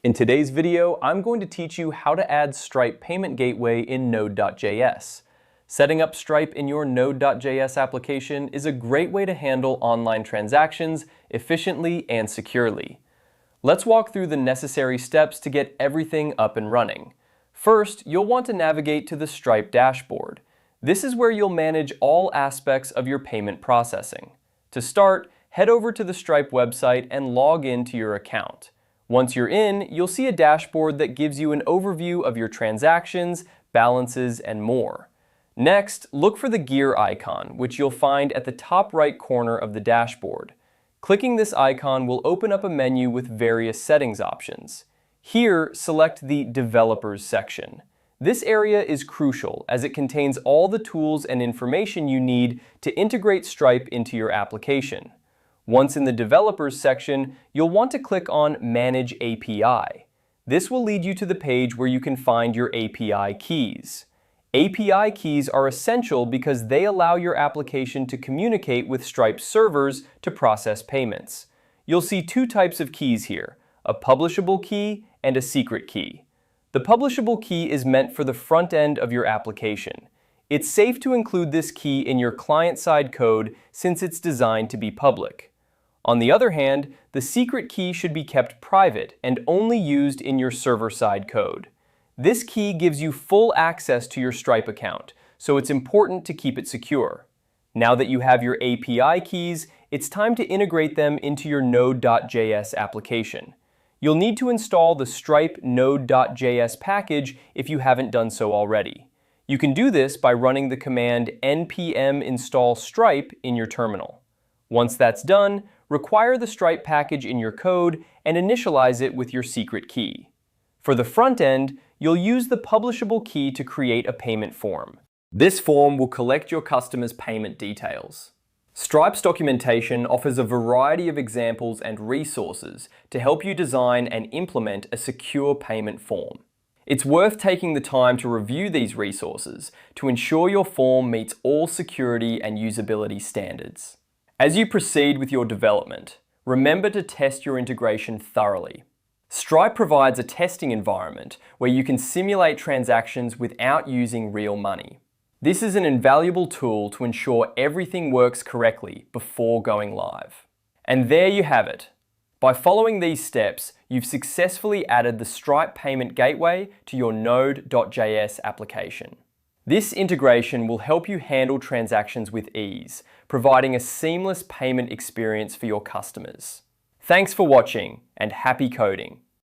In today's video, I'm going to teach you how to add Stripe Payment Gateway in Node.js. Setting up Stripe in your Node.js application is a great way to handle online transactions efficiently and securely. Let's walk through the necessary steps to get everything up and running. First, you'll want to navigate to the Stripe dashboard. This is where you'll manage all aspects of your payment processing. To start, head over to the Stripe website and log in to your account. Once you're in, you'll see a dashboard that gives you an overview of your transactions, balances, and more. Next, look for the gear icon, which you'll find at the top right corner of the dashboard. Clicking this icon will open up a menu with various settings options. Here, select the Developers section. This area is crucial as it contains all the tools and information you need to integrate Stripe into your application. Once in the Developers section, you'll want to click on Manage API. This will lead you to the page where you can find your API keys. API keys are essential because they allow your application to communicate with Stripe's servers to process payments. You'll see two types of keys here, a publishable key and a secret key. The publishable key is meant for the front end of your application. It's safe to include this key in your client-side code since it's designed to be public. On the other hand, the secret key should be kept private and only used in your server-side code. This key gives you full access to your Stripe account, so it's important to keep it secure. Now that you have your API keys, it's time to integrate them into your Node.js application. You'll need to install the Stripe Node.js package if you haven't done so already. You can do this by running the command npm install stripe in your terminal. Once that's done, require the Stripe package in your code and initialize it with your secret key. For the front end, you'll use the publishable key to create a payment form. This form will collect your customer's payment details. Stripe's documentation offers a variety of examples and resources to help you design and implement a secure payment form. It's worth taking the time to review these resources to ensure your form meets all security and usability standards. As you proceed with your development, remember to test your integration thoroughly. Stripe provides a testing environment where you can simulate transactions without using real money. This is an invaluable tool to ensure everything works correctly before going live. And there you have it. By following these steps, you've successfully added the Stripe Payment Gateway to your Node.js application. This integration will help you handle transactions with ease, providing a seamless payment experience for your customers. Thanks for watching, and happy coding!